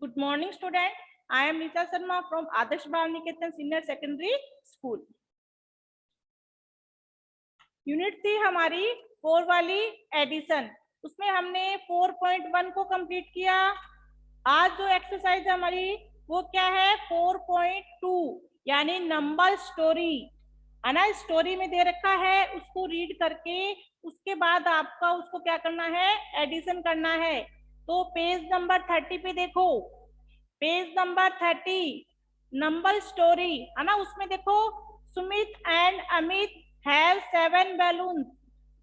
Good morning, student. I am Nita Sharma from Adarsh Bal Niketan Senior Secondary School. Unit थी हमारी 4 वाली addition, उसमें हमने 4.1 को कंप्लीट किया। आज जो एक्सरसाइज हमारी वो क्या है 4.2 यानी नंबर स्टोरी है ना। स्टोरी में दे रखा है, उसको रीड करके उसके बाद आपका उसको क्या करना है, एडिशन करना है। तो पेज नंबर 30 पे देखो, पेज नंबर 30 नंबर स्टोरी है ना। उसमें देखो Sumit and Amit have 7 balloon.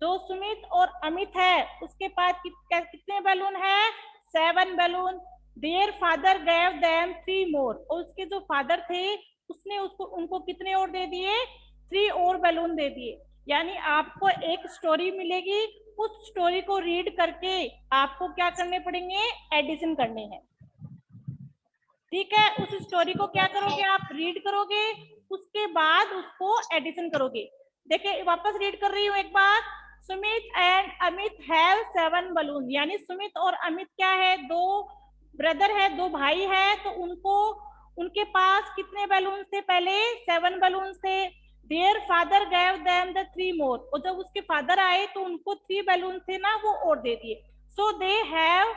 जो सुमित और अमित है उसके पास कितने बैलून है, 7 balloon. Their father gave them 3 मोर। और उसके जो फादर थे उसने उनको कितने और दे दिए, 3 और बैलून दे दिए। यानी आपको एक स्टोरी मिलेगी, उस स्टोरी को रीड करके आपको क्या करने पड़ेंगे, एडिशन करने हैं। ठीक है, उस स्टोरी को क्या करोगे आप, रीड करोगे, उसके बाद उसको एडिशन करोगे। देखिए वापस रीड कर रही हूँ एक बार। Sumit and Amit have 7 balloon, यानी सुमित और अमित क्या है, दो ब्रदर है, दो भाई है। तो उनके पास कितने बैलून थे, पहले 7 बैलून थे। Their father gave them the 3 मोर। और जब उसके फादर आए तो उनको 3 बैलून थे ना, वो और दे दिए। So they have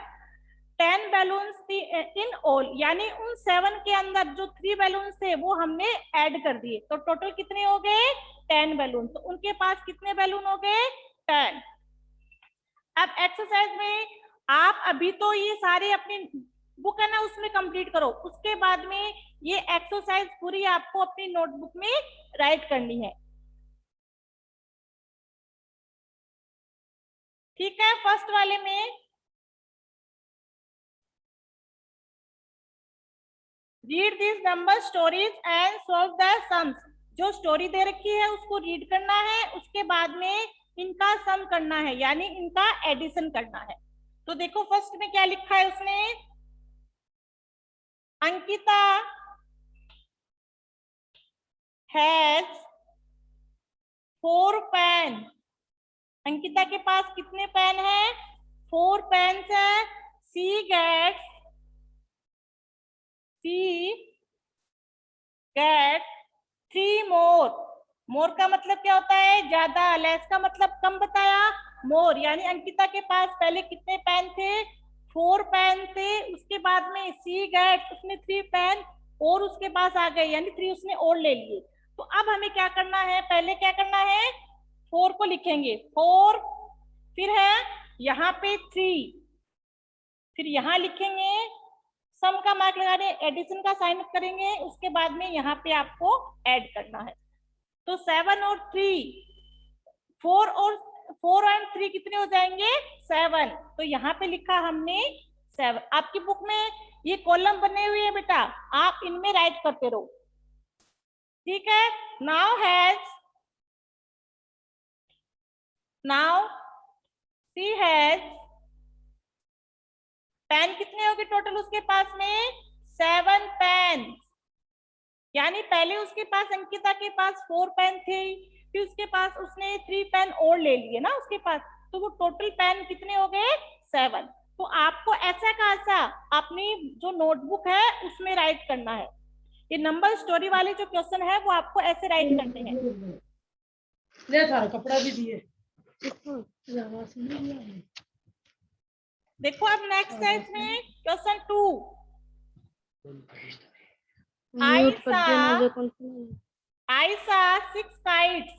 10 balloons in all, यानी उन 7 के अंदर जो 3 बैलून्स थे वो हमने ऐड कर दिए। तो टोटल कितने हो गए, 10 बैलून। तो उनके पास कितने बैलून हो गए, 10। अब एक्सरसाइज में आप अभी तो ये सारे अपनी बुक है ना उसमें कंप्लीट करो, उसके बाद में ये एक्सरसाइज पूरी आपको अपनी नोटबुक में राइट करनी है। ठीक है, फर्स्ट वाले में read this number stories and solve the sums. जो स्टोरी दे रखी है उसको रीड करना है, उसके बाद में इनका सम करना है, यानी इनका एडिशन करना है। तो देखो फर्स्ट में क्या लिखा है उसने, अंकिता हैज 4 पेन। अंकिता के पास कितने पेन है, 4 पेन है। सी गेट 3 मोर। मोर का मतलब क्या होता है, ज्यादा। लेस का मतलब कम बताया, मोर। यानी अंकिता के पास पहले कितने पेन थे, 4 पेन थे। उसके बाद में सी गेट उसने 3 पेन और उसके पास आ गए, यानी 3 उसने और ले लिए। तो अब हमें क्या करना है, पहले क्या करना है, 4 को लिखेंगे, 4, फिर है यहाँ पे 3, फिर यहाँ लिखेंगे, सम का मार्क लगा रहे, एडिशन का साइन करेंगे, उसके बाद में यहाँ पे आपको ऐड करना है। तो 7 और 3, 4 एंड 3 कितने हो जाएंगे, 7। तो यहाँ पे लिखा हमने 7। आपकी बुक में ये कॉलम बने हुए हैं बेटा, आप इनमें राइट करते रहो। ठीक है, नाउ सी हैज पेन कितने हो गए टोटल उसके पास में, 7 पेन। यानी पहले उसके पास, अंकिता के पास 4 पेन थे, फिर उसके पास उसने 3 पेन और ले लिए ना उसके पास, तो वो टोटल पेन कितने हो गए, 7। तो आपको ऐसा का ऐसा अपनी जो नोटबुक है उसमें राइट करना है। ये नंबर स्टोरी वाले जो क्वेश्चन है वो आपको ऐसे राइट करने हैं। ले थारा कपड़ा भी दिए। देखो अब नेक्स्ट है इसमें क्वेश्चन 2। I saw 6 kites.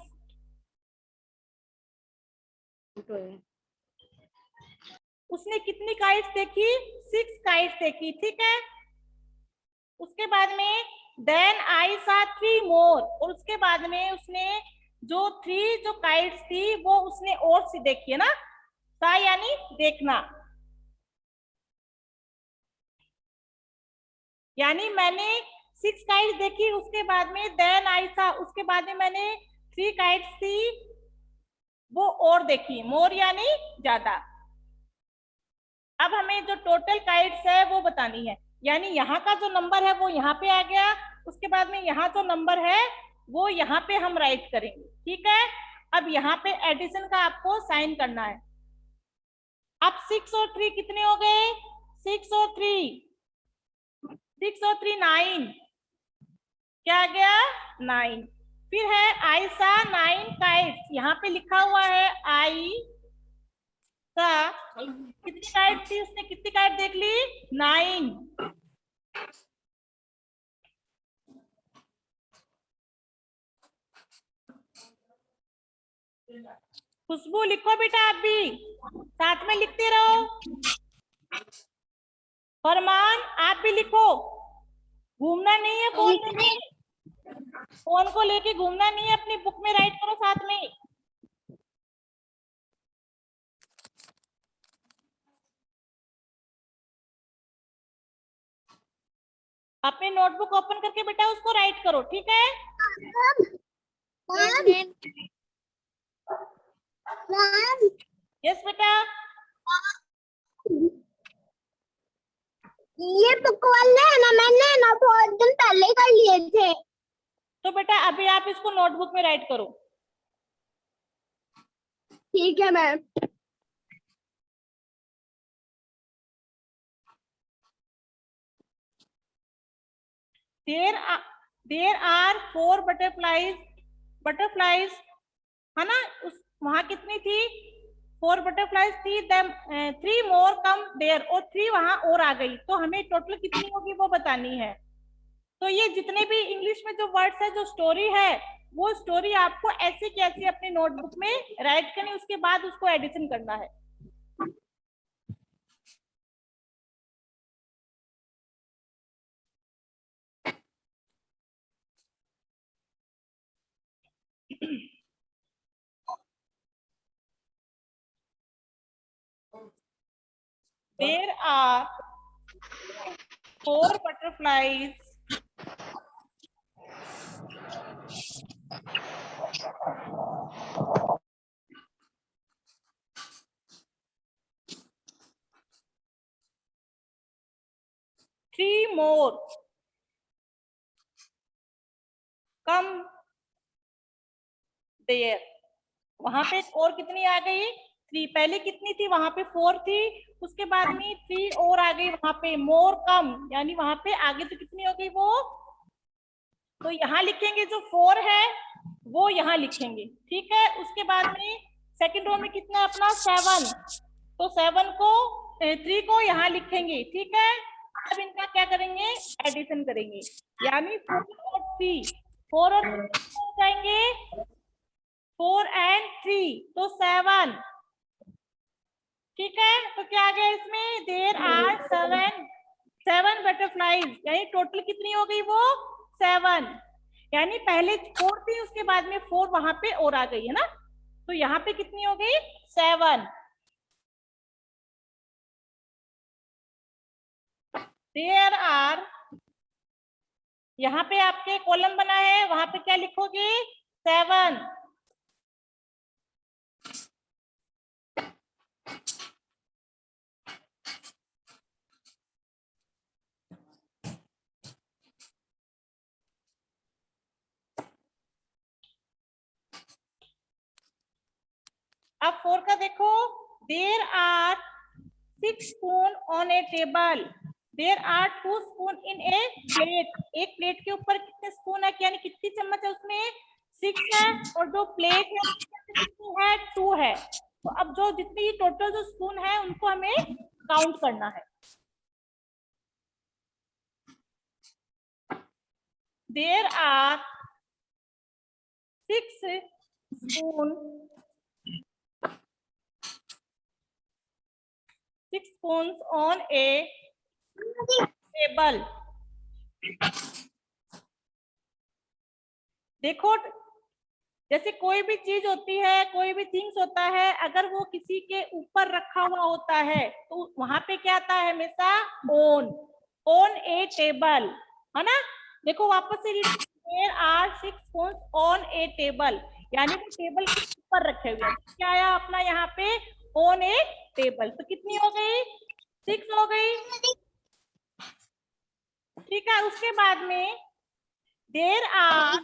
उसने कितनी काइट्स देखी, 6 काइट्स देखी। ठीक है, उसके बाद में देन आई सा 3 मोर। और उसके बाद में उसने जो 3 जो काइट्स थी वो उसने और सी देखी है ना, सा यानी देखना। यानी मैंने 6 काइट्स देखी, उसके बाद में देन आई सा, उसके बाद में मैंने 3 काइट्स थी वो और देखी, मोर यानी ज्यादा। अब हमें जो टोटल काइट्स है वो बतानी है, यानी यहाँ का जो नंबर है वो यहाँ पे आ गया, उसके बाद में यहाँ जो नंबर है वो यहाँ पे हम राइट करेंगे। ठीक है, अब यहाँ पे एडिशन का आपको साइन करना है। अब 6 और 3 कितने हो गए, 6 और 3 6 और 3 9, क्या आ गया 9। फिर है आई सा 9 काइट्स, यहाँ पे लिखा हुआ है आई सा, कितनी काइट थी, उसने कितनी काइट देख ली 9। खुशबू लिखो बेटा, आप भी साथ में लिखते रहो। फरमान आप भी लिखो, घूमना नहीं है फोन में, फोन को लेके घूमना नहीं है, अपनी बुक में राइट करो साथ में। अपनी नोटबुक ओपन करके बेटा उसको राइट करो, ठीक है। यस बेटा, ये बुक वाले है ना, मैंने ना बहुत दिन पहले कर लिए थे। तो बेटा अभी आप इसको नोटबुक में राइट करो। ठीक है मैम। देर आर 4 बटरफ्लाइज है ना, उस वहां कितनी थी 4 बटरफ्लाइज थी, 3 मोर कम देयर, और 3 वहां और आ गई, तो हमें टोटल कितनी होगी वो बतानी है। तो ये जितने भी इंग्लिश में जो वर्ड्स है, जो स्टोरी है, वो स्टोरी आपको ऐसे कैसे अपने नोटबुक में राइट करनी, उसके बाद उसको एडिशन करना है। There are 4 butterflies three more come there, वहां पे और कितनी आ गई 3, पहले कितनी थी वहां पे 4 थी, उसके बाद में 3 और आ गई वहां पे, मोर कम, यानी वहां पे आगे तो कितनी हो गई वो, तो यहाँ लिखेंगे जो 4 है वो यहाँ लिखेंगे, ठीक है। उसके बाद में सेकंड रो में कितना है अपना 7, तो 7 को 3 को यहाँ लिखेंगे, ठीक है। अब इनका क्या करेंगे एडिशन करेंगे, यानी 4 और 3, 4 और 3 हो जाएंगे 4 एंड 3, तो 7, ठीक है। तो क्या आ गया इसमें देयर आर 7 बटरफ्लाइज, यानी टोटल कितनी हो गई वो 7, यानी पहले 4 थी उसके बाद में 4 वहां पे और आ गई है ना, तो यहाँ पे कितनी हो गई 7। देयर आर, यहाँ पे आपके कॉलम बना है, वहां पे क्या लिखोगे 7। अब 4 का देखो, there are 6 spoon on a table, there are 2 spoon in a plate, एक प्लेट के ऊपर कितने स्पून है, यानी कितनी चम्मच है उसमें 6 है, और जो प्लेट है कितनी है 2 है, तो अब जो जितनी टोटल जो स्पून है उनको हमें काउंट करना है। There are 6 spoon 6 spoons on a table। देखो जैसे कोई भी चीज होती है, कोई भी थिंग्स होता है, अगर वो किसी के ऊपर रखा हुआ होता है तो वहां पे क्या आता है हमेशा ऑन ए टेबल, है ना। देखो वापस से read, there are 6 spoons on a table, यानी वो टेबल के ऊपर रखे हुए हैं, क्या आया अपना यहाँ पे ऑन ए टेबल, तो कितनी हो गई 6 हो गई, ठीक है। उसके बाद में देयर आर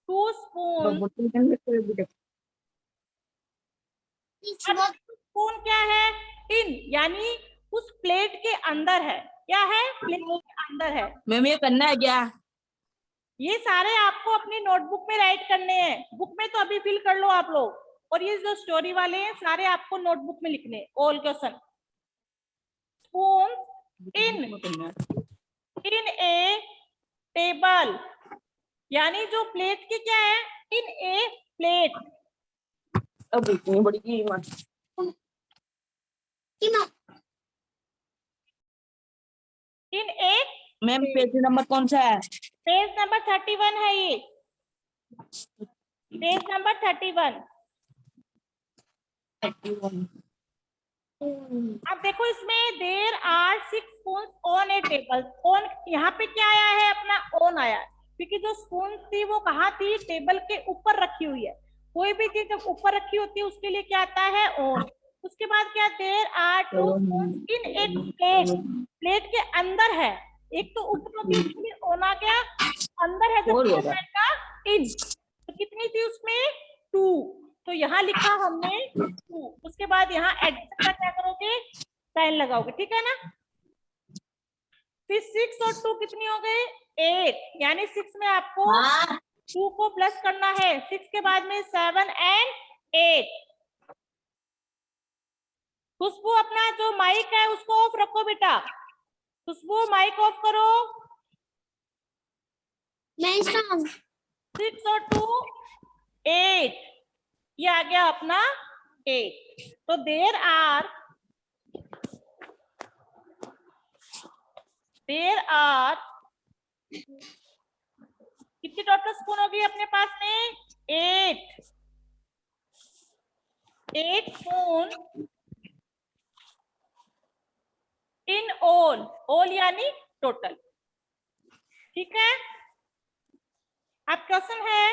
2 स्पून, स्पून क्या है इन यानी उस प्लेट के अंदर है। क्या है? प्लेट के अंदर है। मैम ये करना है क्या? ये सारे आपको अपनी नोटबुक में राइट करने हैं। बुक में तो अभी फिल कर लो आप लोग, और ये जो स्टोरी वाले हैं सारे आपको नोटबुक में लिखने, all question. Spoon in A table, यानी जो प्लेट की क्या है? इन ए प्लेट। अब इतनी बड़ी की इन ए, मैम पेज नंबर कौन सा है? पेज नंबर 31 है ये, पेज नंबर 31। अब देखो इसमें there are 6 spoon on a table. On यहाँ पे क्या आया है? अपना ऑन आया है, क्योंकि जो स्पून थी वो कहाँ थी? टेबल के ऊपर रखी हुई है। कोई भी चीज जब ऊपर रखी होती है उसके लिए क्या आता है? ऑन। उसके बाद क्या? There are 2 spoon in a plate. Plate के अंदर है, एक तो ऊपर होती है उसके लिए ऑन आ गया, अंदर है तो इन। तो कितनी थी उसमें? 2। तो यहाँ लिखा हमने 2। उसके बाद यहाँ एडिशन का क्या करोगे? साइन लगाओगे, ठीक है ना। फिर 6 और 2 कितनी हो गई? 8। यानी 6 में आपको 2 को प्लस करना है। 6 के बाद में 7 एंड 8। खुशबू अपना जो माइक है उसको ऑफ रखो बेटा। खुशबू माइक ऑफ करो। 6 और 2 8, ये आ गया अपना 8। तो देयर आर कितनी टोटल स्पून होगी अपने पास में? 8 स्पून इन ऑल यानी टोटल, ठीक है। अब क्वेश्चन है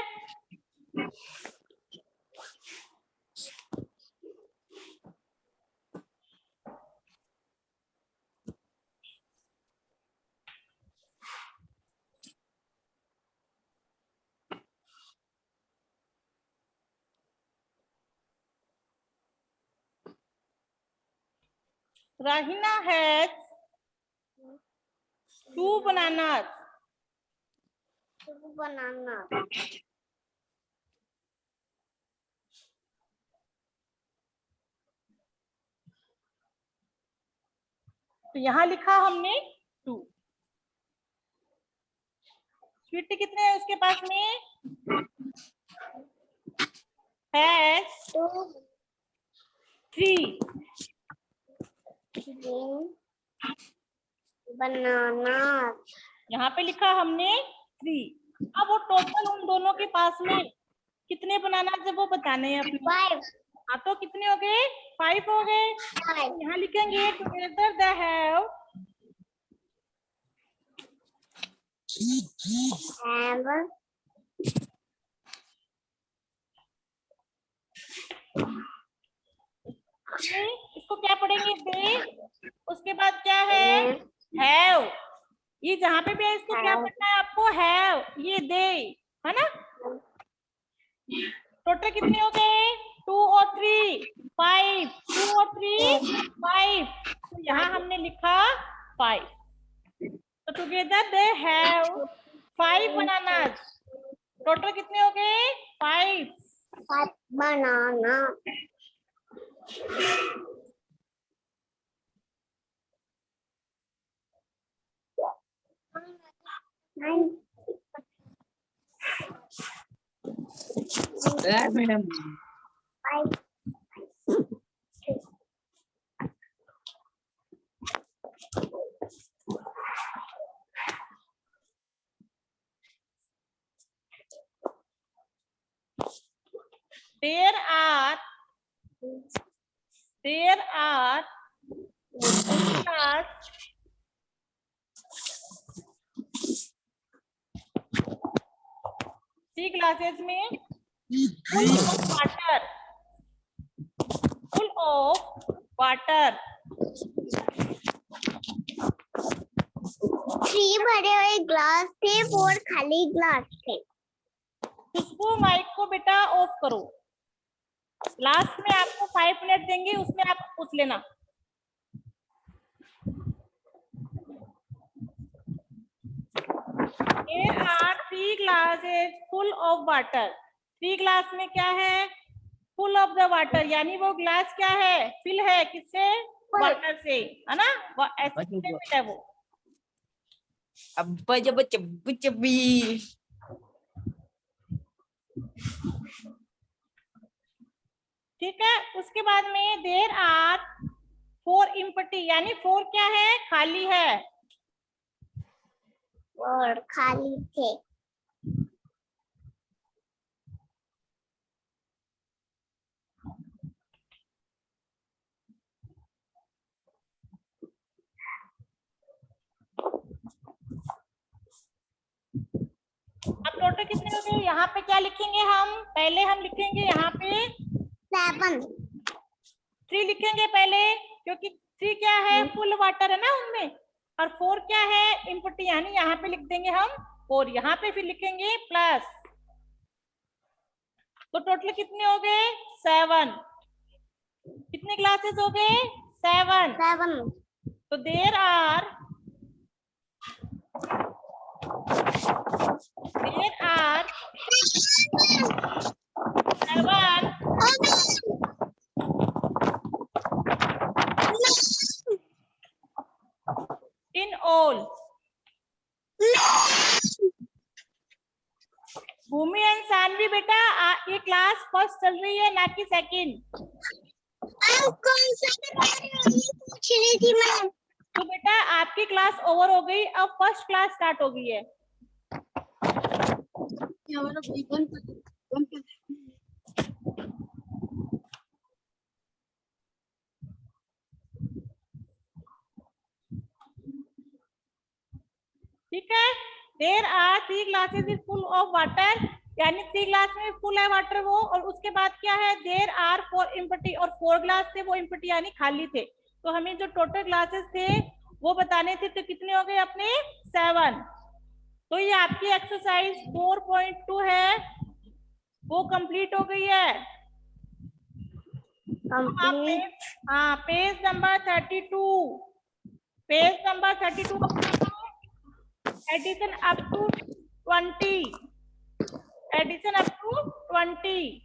Rahina has 2 bananas. तो यहाँ लिखा हमने 2। स्वीटी कितने हैं उसके पास में? हैज 3 बनाना। यहाँ पे लिखा हमने 3। अब वो टोटल उन दोनों के पास में कितने बनाना जब वो बताने हैं अपने। 5 हाँ तो कितने हो गए? 5 हो गए। यहाँ लिखेंगे टुगेदर दे हैव इसको क्या पढ़ेंगे? दे। उसके बाद क्या है? हैव। ये जहाँ पे भी है इसको क्या पढ़ना है आपको? हैव। ये दे है ना। टोटल कितने हो गए? 2 और 3 5। 2 और 3 5। तो यहाँ हमने लिखा 5। तो together they have 5 bananas. Total कितने हो गए? 5 banana. Madam there are three glasses में full of water 3 भरे हुए ग्लास थे, 4 खाली ग्लास थे। खुशबू माइक को बेटा ऑफ करो। लास्ट में आपको 5 मिनट देंगे, उसमें आप पूछ लेना। There are 3 glasses full of water. 3 glass में क्या है? फुल ऑफ द वाटर, यानी वो ग्लास क्या है? फिल है किससे? वाटर से, है ना? वो ऐसे है वो। अब जब चब्बी ठीक है, उसके बाद में देर आर 4 एम्प्टी, यानी 4 क्या है? खाली है। और खाली थे। अब टोटल कितने हो गए? यहाँ पे क्या लिखेंगे हम? पहले हम लिखेंगे यहाँ पे 7। 3 लिखेंगे पहले, क्योंकि 3 क्या है? फुल वाटर है ना उनमें, और 4 क्या है? एम्प्टी, यानी यहाँ पे लिख देंगे हम 4। यहाँ पे फिर लिखेंगे प्लस, तो टोटल कितने हो गए? 7। कितने ग्लासेस हो गए? 7। 7। तो there are 7 in all. Bhoomi and Saanvi बेटा, ये क्लास फर्स्ट चल रही है, ना कि सेकंड। कौन सा पूछ रही थी मैं? तो बेटा आपकी क्लास ओवर हो गई, अब फर्स्ट क्लास स्टार्ट हो गई है। ठीक है, there are 3 glasses is full of water, यानी 3 ग्लास में फुल है वाटर वो, और उसके बाद क्या है? देर आर 4 एम्प्टी, और 4 ग्लास थे वो एम्प्टी, यानी खाली थे। तो हमें जो टोटल ग्लासेस थे वो बताने थे, तो कितने हो गए अपने? 7। तो ये आपकी एक्सरसाइज 4.2 है, वो कंप्लीट हो गई है। हाँ, page number 32, page number 32 addition up to 20, addition up to 20।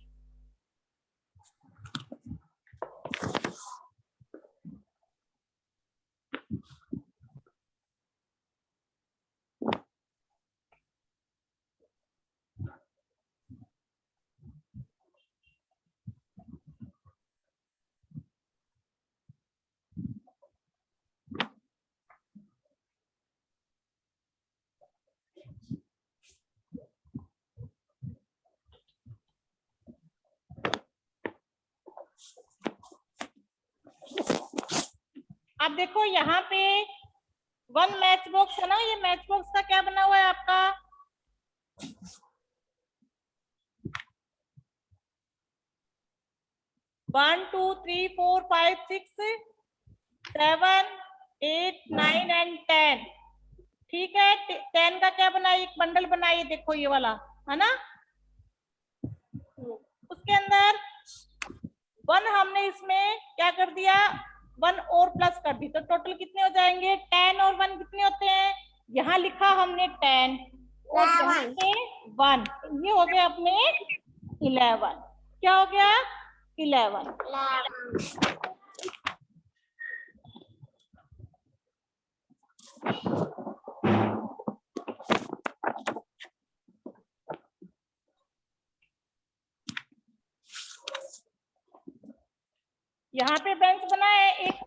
अब देखो यहाँ पे 1 मैच बॉक्स है ना, ये मैच बॉक्स का क्या बना हुआ है आपका? One 2 3 4 5 6 7 8 9 and 10। ठीक है, 10 का क्या बना? एक बंडल बनाइए, देखो ये वाला है ना, उसके अंदर 1 हमने इसमें क्या कर दिया? 1 और प्लस कर दी, तो टोटल कितने हो जाएंगे? 10 और 1 कितने होते हैं? यहाँ लिखा हमने 10 और यहाँ पे 1, ये हो गया अपने 11। क्या हो गया? 11। यहाँ पे बेंच बना है एक,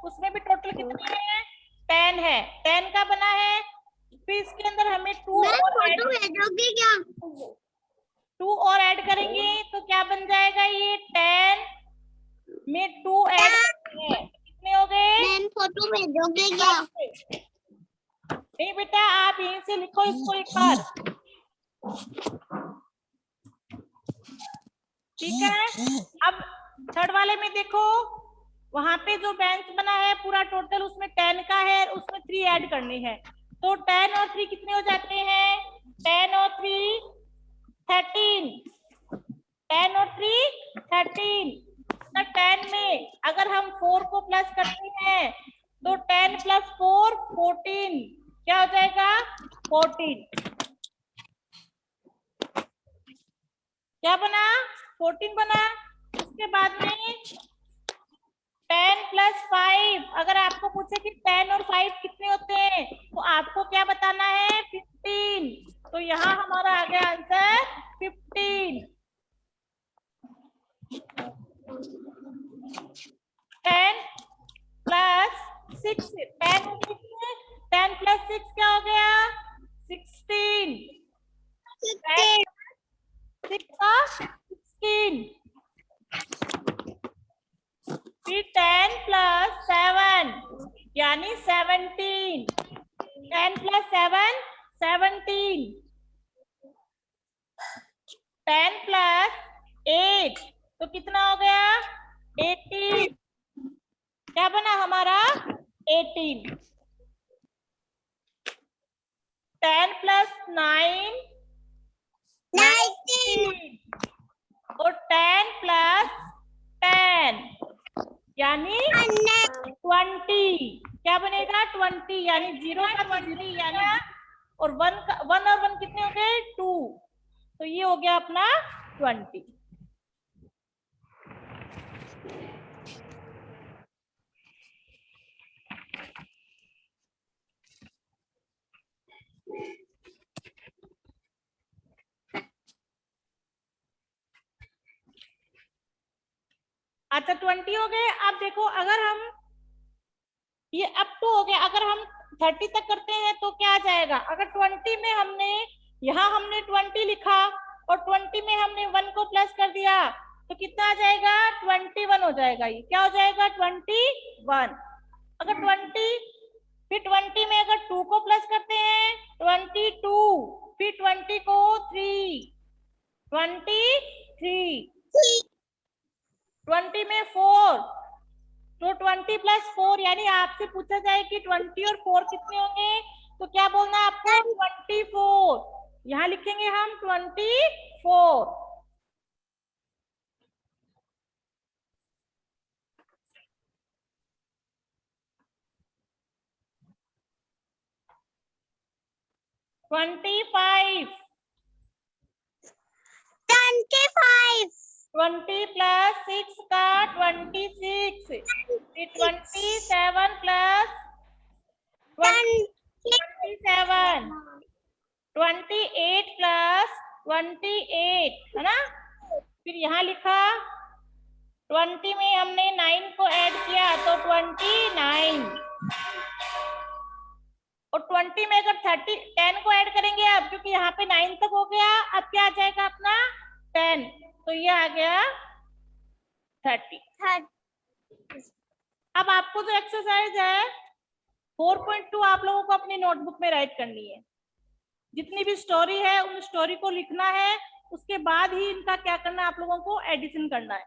उसमें भी टोटल कितने हैं? 10 है। 10 का बना है, फिर इसके अंदर हमें 2 और ऐड करेंगे, तो क्या बन जाएगा? ये 10 में 2 ऐड करते हैं, कितने हो गए? फोटो भेजोगे क्या? नहीं बेटा, आप यहीं से लिखो इसको एक बार। ठीक है, अब थर्ड वाले में देखो, वहां पे जो बेंच बना है पूरा टोटल उसमें 10 का है, उसमें 3 ऐड करने हैं, तो 10 और 3 कितने हो जाते हैं? 10 और 3 13, 10 और 3 13। तो 10 में अगर हम 4 को प्लस करते हैं तो 10 + 4 14, क्या हो जाएगा? 14 क्या बना 14 बना। उसके बाद में 10 + 5, अगर आपको पूछे कि 10 और 5 कितने होते हैं तो आपको क्या बताना है 15। तो यहाँ हमारा आ गया आंसर 15। 10 + 6 10 + 6 क्या हो गया 16। 6 का 16। फिर 10 + 7 यानी 17। 10 + 7 17। 10 + 8 तो कितना हो गया 18। क्या बना हमारा 18। 10 + 9 19 और 10 + 10 यानी 20। क्या बनेगा 20 यानी 0 का 20 यानी और 1 और 1 कितने हो गए 2। तो ये हो गया अपना 20। अच्छा 20 हो गए। अब देखो अगर हम ये अप टू हो गया, अगर हम 30 तक करते हैं तो क्या आ जाएगा। अगर 20 में हमने 20 लिखा और 20 में हमने 1 को प्लस कर दिया तो कितना आ जाएगा 21 हो जाएगा। ये क्या हो जाएगा 21। अगर 20 फिर 20 में अगर 2 को प्लस करते हैं 22, फिर 20 को 3 23, 20 में 4 तो 20 + 4 यानी आपसे पूछा जाए कि 20 और 4 कितने होंगे तो क्या बोलना है आपको 24। यहाँ लिखेंगे हम 24। ट्वेंटी फाइव 20 + 6 का 26। 27 + 27 28 + 28 है ना। फिर यहाँ लिखा 20 में हमने 9 को ऐड किया तो 29 और 20 में अगर 10 को ऐड करेंगे अब क्योंकि यहाँ पे 9 तक हो गया। अब क्या आ जाएगा अपना 10 तो ये आ गया 30। अब आपको जो एक्सरसाइज है 4.2 आप लोगों को अपनी नोटबुक में राइट करनी है। जितनी भी स्टोरी है उन स्टोरी को लिखना है, उसके बाद ही इनका क्या करना है आप लोगों को एडिशन करना है।